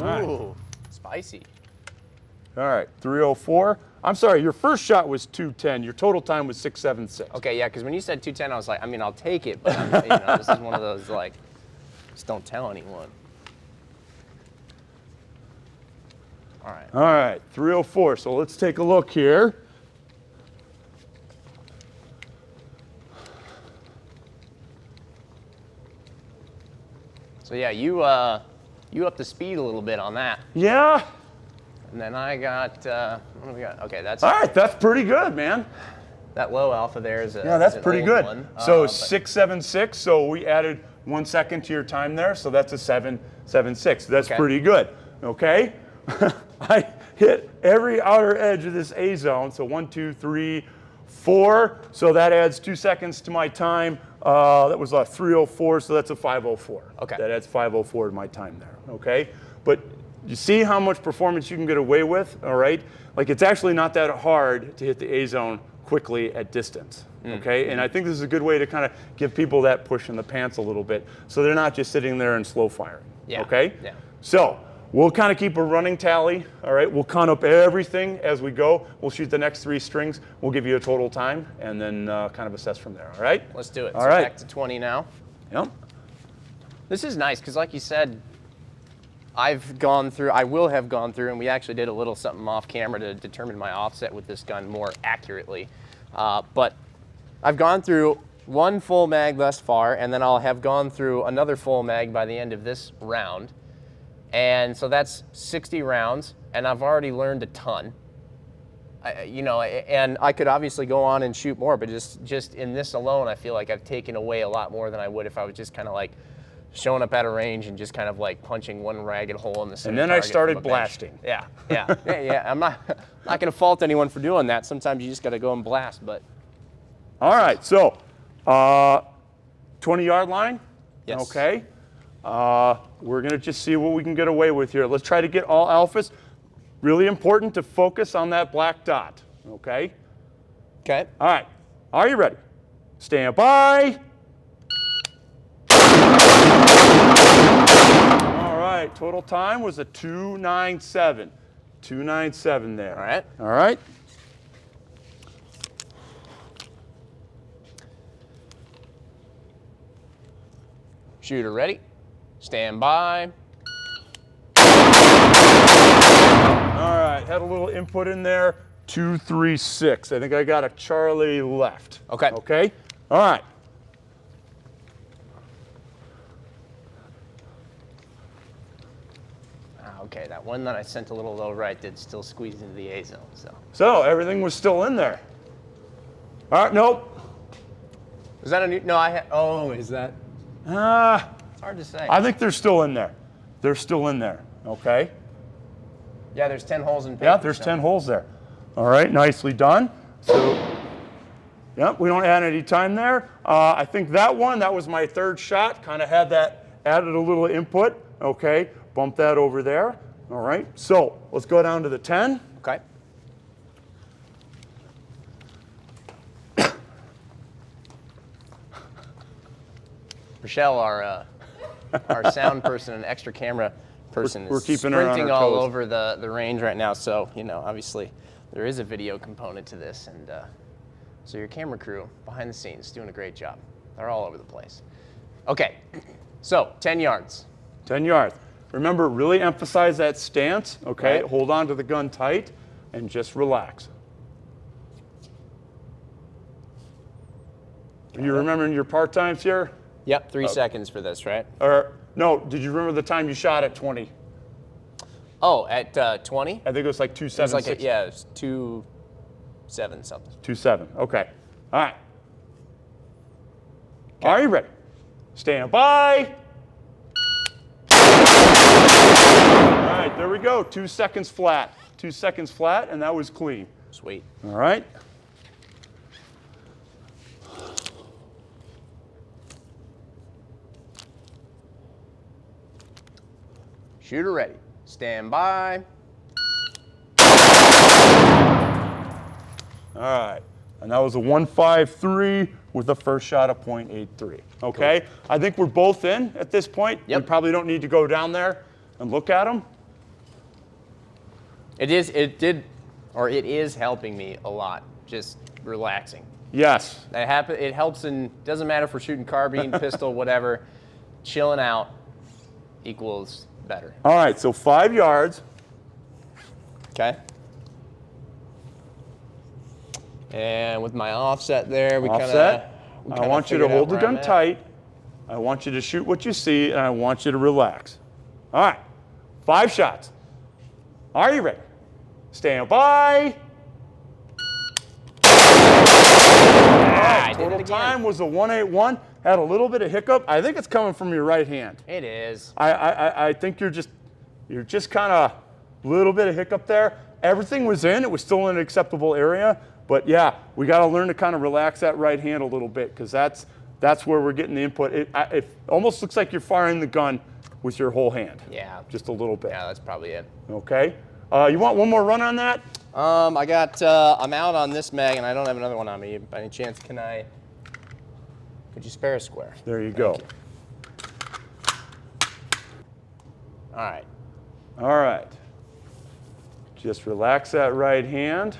Ooh, spicy. All right, 304. I'm sorry, your first shot was 210. Your total time was 676. Okay, yeah, because when you said 210, I was like, I mean, I'll take it, but you know, this is one of those like, just don't tell anyone. All right. All right, 304. So let's take a look here. So yeah, you upped the speed a little bit on that. Yeah. And then I got, what do we got? Okay, that's All right, that's pretty good, man. that low alpha there is a Yeah, that's is an pretty old good. one. So But 676. So we added 1 second to your time there. So that's a 776. That's Okay. pretty good. Okay. I hit every outer edge of this A zone. So 1, 2, 3, 4. So that adds 2 seconds to my time. That was a 304. So that's a 504. Okay. That adds 504 to my time there. Okay. But you see how much performance you can get away with, all right? Like it's actually not that hard to hit the A zone quickly at distance, okay? And I think this is a good way to kind of give people that push in the pants a little bit so they're not just sitting there and slow firing, Yeah. okay? Yeah. So we'll kind of keep a running tally, all right? We'll count up everything as we go. We'll shoot the next 3 strings. We'll give you a total time and then kind of assess from there, all right? let's do it. All So right. back to 20 now. Yep. This is nice because, like you said, I will have gone through, and we actually did a little something off camera to determine my offset with this gun more accurately. But I've gone through 1 full mag thus far, and then I'll have gone through another full mag by the end of this round. And so that's 60 rounds, and I've already learned a ton. You know, and I could obviously go on and shoot more, but just in this alone, I feel like I've taken away a lot more than I would if I was just kind of like showing up at a range and just kind of like punching one ragged hole in the center. And then I target started from a bench. blasting. Yeah, yeah, yeah. I'm not going to fault anyone for doing that. Sometimes you just got to go and blast. But All right, so 20-yard line. Yes. Okay. We're going to just see what we can get away with here. Let's try to get all alphas. Really important to focus on that black dot. Okay. okay, All right. Are you ready? Stand by. All right. Total time was a 297. 297 there. all right. All right. Shooter ready. Stand by. All right, had a little input in there. 236. I think I got a Charlie left. Okay. Okay. All right. Okay, that one that I sent a little low right did still squeeze into the A zone. So everything was still in there. All right. Nope. Is that a new? No, I had. Oh, is that? It's hard to say. I think they're still in there. They're still in there. Okay. Yeah, there's 10 holes in paper. Yeah, there's 10 holes there. All right, nicely done. So, yep, we don't add any time there. I think that was my 3rd shot. Kind of had that, added a little input. Okay, bump that over there. All right, so let's go down to the 10. Okay. Rochelle, our sound person and extra camera person, We're is keeping her on sprinting her all toes. over the range right now. So, you know, obviously there is a video component to this. And so your camera crew behind the scenes doing a great job. They're all over the place. Okay, so 10 yards. 10 yards. Remember, really emphasize that stance, okay? Right. Hold on to the gun tight and just relax. Are you remembering your part times here? Yep, 3 seconds for this, right? Or, no, did you remember the time you shot at 20? Oh, at 20? I think it was like It was 2.76. like, yeah, it was 2.7 something. 2.7, okay. All right. Are you ready? Stand by. All right, there we go. 2 seconds flat. 2 seconds flat, and that was clean. Sweet. All right. Shooter ready. Stand by. All right. And that was a 153 with the first shot of .83. Okay. Cool. I think we're both in at this point. Yep. We probably don't need to go down there and look at them. It is helping me a lot, just relaxing. Yes. It helps doesn't matter if we're shooting carbine, pistol, whatever, chilling out equals better. All right, so 5 yards. Okay. And with my offset there, we kind Offset. of. I want you to hold the gun tight. I want you to shoot what you see, and I want you to relax. All right, 5 shots. Are you ready? Stand by. I did it Total again. time was a 181. Had a little bit of hiccup. I think it's coming from your right hand. It is. I think you're just kind of a little bit of hiccup there. Everything was in. It was still in an acceptable area. But yeah, we got to learn to kind of relax that right hand a little bit, because that's where we're getting the input. It almost looks like you're firing the gun with your whole hand. Yeah. Just a little bit. Yeah, that's probably it. Okay. You want one more run on that? I'm out on this mag, and I don't have another one on me. By any chance, could you spare a square? There you go. All right. All right. Just relax that right hand.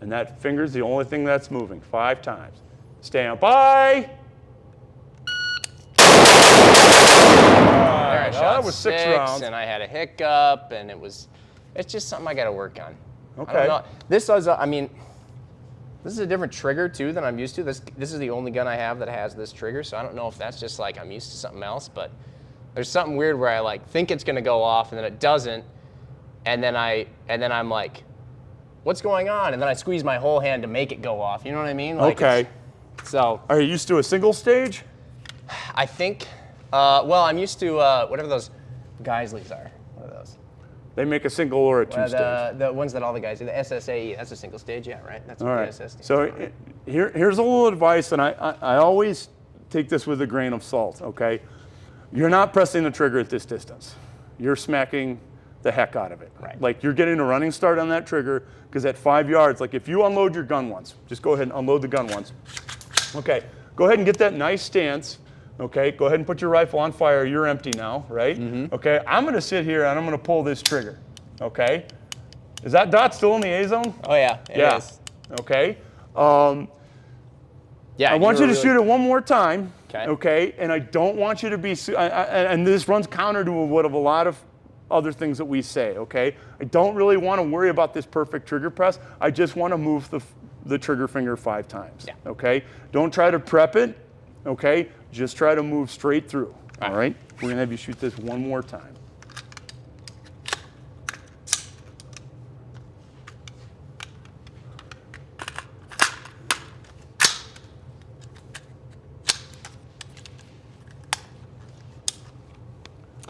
And that finger's the only thing that's moving. 5 times. Stand by. There I shot that was 6 rounds. And I had a hiccup, and it's just something I got to work on. Okay. I don't know. This is a different trigger too than I'm used to. This is the only gun I have that has this trigger, so I don't know if that's just like I'm used to something else, but there's something weird where I like think it's gonna go off and then it doesn't, and then I'm like, what's going on? And then I squeeze my whole hand to make it go off. You know what I mean? Like Okay. So Are you used to a single stage? I think, well, I'm used to whatever those Geisleys are. What are those? They make a single or a 2-stage. The ones that all the guys do, the SSAE, that's a single stage, yeah, right? That's what All the right. SS stands So for. here's a little advice, and I always take this with a grain of salt, okay? You're not pressing the trigger at this distance. You're smacking the heck out of it. Right. Like you're getting a running start on that trigger, because at 5 yards, like if you unload your gun once, just go ahead and unload the gun once. Okay, go ahead and get that nice stance. Okay, go ahead and put your rifle on fire. You're empty now, right? Mm-hmm. Okay, I'm gonna sit here and I'm gonna pull this trigger. Okay, is that dot still in the A zone? Oh yeah, it is. Okay. Yeah, I want you to shoot it one more time. Okay. Okay, and I don't want you to be. And this runs counter to what of a lot of other things that we say. Okay, I don't really want to worry about this perfect trigger press. I just want to move the trigger finger 5 times. Yeah. Okay, don't try to prep it. Okay, just try to move straight through. All right, we're gonna have you shoot this one more time.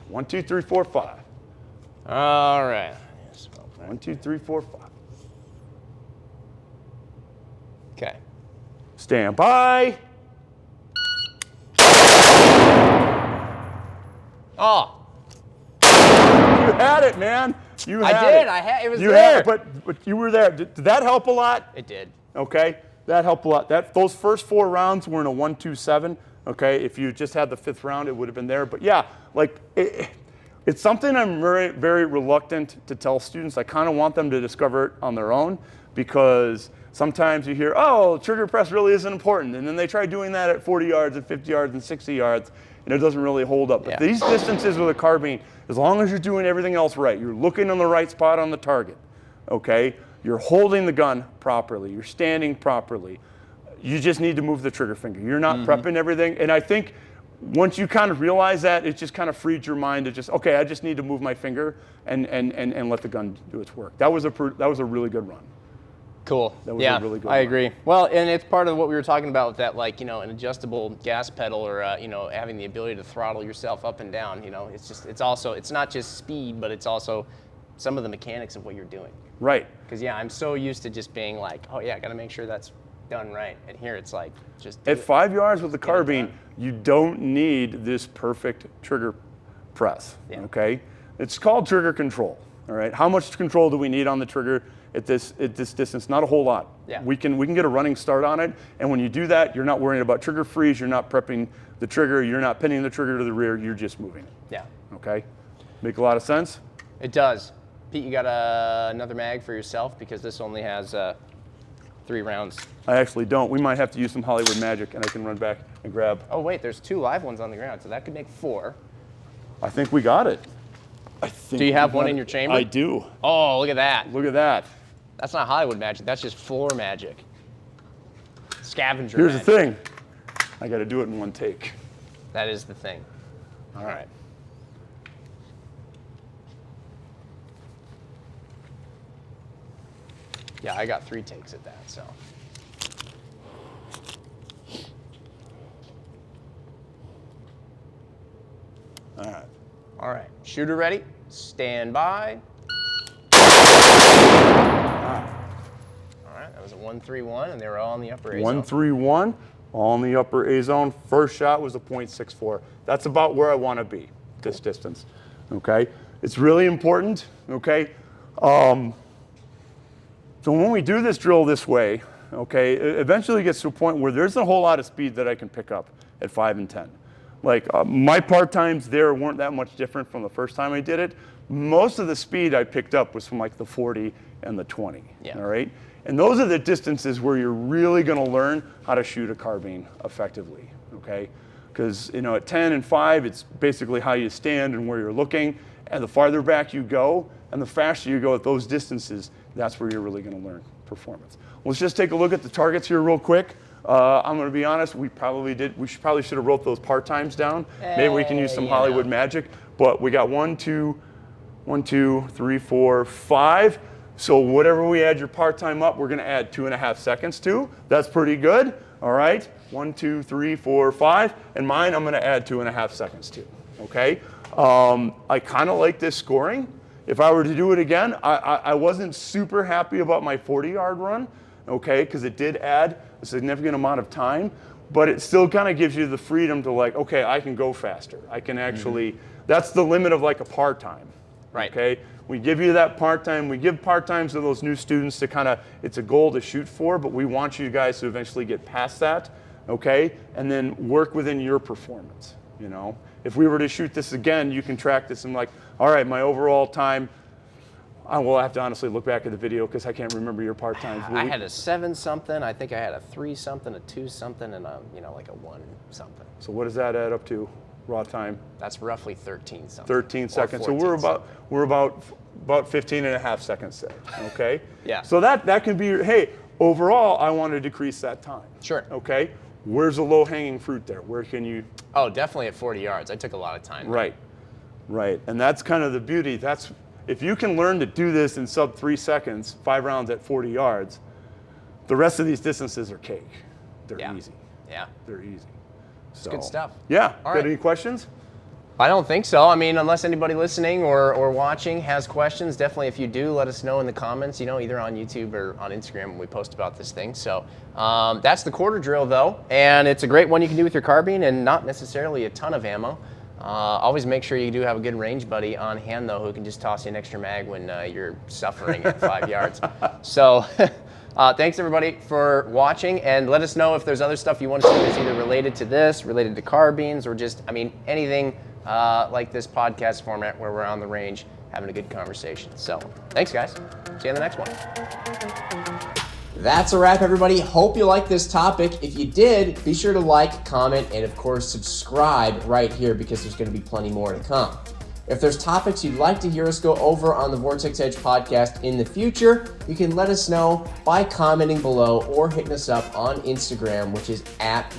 One, 2, 3, 4, 5. All right. 1, 2, 3, 4, 5. Okay. Stand by. Oh, You had it, man. You had it. It was You there. had it, but you were there. Did that help a lot? It did. Okay, that helped a lot. Those first 4 rounds were in a 1-2-7. Okay, if you just had the 5th round, it would have been there. But yeah, like it's something I'm very, very reluctant to tell students. I kind of want them to discover it on their own, because sometimes you hear, oh, trigger press really isn't important, and then they try doing that at 40 yards and 50 yards and 60 yards, and it doesn't really hold up. But these distances with a carbine, as long as you're doing everything else right, you're looking on the right spot on the target, okay? You're holding the gun properly, you're standing properly. You just need to move the trigger finger. You're not prepping everything. And I think once you kind of realize that, it just kind of freed your mind to just, okay, I just need to move my finger and let the gun do its work. That was a really good run. Cool. That was yeah, a really good I run. agree. Well, and it's part of what we were talking about with that, like, an adjustable gas pedal, or having the ability to throttle yourself up and down. It's not just speed, but it's also some of the mechanics of what you're doing. Right. Because I'm so used to just being like, oh yeah, I got to make sure that's done right. And here it's like, just do At it. 5 yards with the carbine, you don't need this perfect trigger press. Yeah. Okay. It's called trigger control. All right. How much control do we need on the trigger at this distance? Not a whole lot. Yeah. We can get a running start on it, and when you do that, you're not worrying about trigger freeze. You're not prepping the trigger. You're not pinning the trigger to the rear. You're just moving it. Yeah. Okay. Make a lot of sense. It does. Pete, you got another mag for yourself because this only has 3 rounds. I actually don't. We might have to use some Hollywood magic, and I can run back and grab. Oh wait, there's 2 live ones on the ground, so that could make 4. I think we got it. Do you have one in your chamber? I do. Oh, look at that. Look at that. That's not Hollywood magic. That's just floor magic. Scavenger Here's magic. the thing. I got to do it in one take. That is the thing. All right. Yeah, I got 3 takes at that, so. All right. All right, shooter ready, stand by. All right, that was a 1-3-1, and they were all in the upper A zone. 1-3-1, all in the upper A zone. First shot was a .64. That's about where I want to be, this distance, okay? It's really important, okay? So when we do this drill this way, okay, it eventually gets to a point where there's a whole lot of speed that I can pick up at 5 and 10. Like my part times there weren't that much different from the first time I did it. Most of the speed I picked up was from like the 40 and the 20, all right? And those are the distances where you're really gonna learn how to shoot a carbine effectively, okay? Because you know, at 10 and 5, it's basically how you stand and where you're looking. And the farther back you go, and the faster you go at those distances, that's where you're really gonna learn performance. Let's just take a look at the targets here real quick. I'm going to be honest, we probably should have wrote those part times down. Maybe we can use some Hollywood magic, but we got 1, 2, 3, 4, 5. So whatever we add your part time up, we're going to add 2.5 seconds to. That's pretty good. All right. 1, 2, 3, 4, 5. And mine, I'm going to add 2.5 seconds to. Okay. I kind of like this scoring. If I were to do it again, I wasn't super happy about my 40-yard run. Okay, because it did add a significant amount of time, but it still kind of gives you the freedom to like, okay, I can go faster. I can actually, that's the limit of like a part-time. Right. Okay, we give you that part-time. We give part-times to those new students to kind of, it's a goal to shoot for, but we want you guys to eventually get past that, okay, and then work within your performance, you know. If we were to shoot this again, you can track this and like, all right, my overall time, I will have to honestly look back at the video because I can't remember your part times. I had a 7 something. I think I had a 3 something, a 2 something, and a like a 1 something. So what does that add up to, raw time? That's roughly 13 something. 13 seconds. So we're about 15.5 seconds there. Okay. Yeah. So that can be. Hey, overall, I want to decrease that time. Sure. Okay. Where's the low hanging fruit there? Where can you? Oh, definitely at 40 yards. I took a lot of time. Right. Right. And that's kind of the beauty. That's. If you can learn to do this in sub 3 seconds, 5 rounds at 40 yards, the rest of these distances are cake. They're easy. Yeah. They're easy. So, good stuff. Yeah. All Got right. any questions? I don't think so. I mean, unless anybody listening or watching has questions, definitely if you do, let us know in the comments, either on YouTube or on Instagram when we post about this thing. So that's the quarter drill though. And it's a great one you can do with your carbine and not necessarily a ton of ammo. Always make sure you do have a good range buddy on hand though who can just toss you an extra mag when you're suffering at 5 yards. So thanks everybody for watching, and let us know if there's other stuff you want to see that's either related to this, related to carbines, or just, anything like this podcast format where we're on the range having a good conversation. So thanks guys. See you in the next one. That's a wrap, everybody. Hope you liked this topic. If you did, be sure to like, comment, and of course subscribe right here because there's going to be plenty more to come. If there's topics you'd like to hear us go over on the Vortex Edge podcast in the future, you can let us know by commenting below or hitting us up on Instagram, which is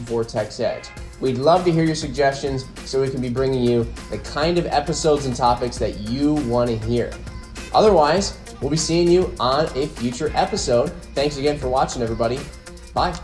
@Vortex Edge. We'd love to hear your suggestions so we can be bringing you the kind of episodes and topics that you want to hear. Otherwise, we'll be seeing you on a future episode. Thanks again for watching, everybody. Bye.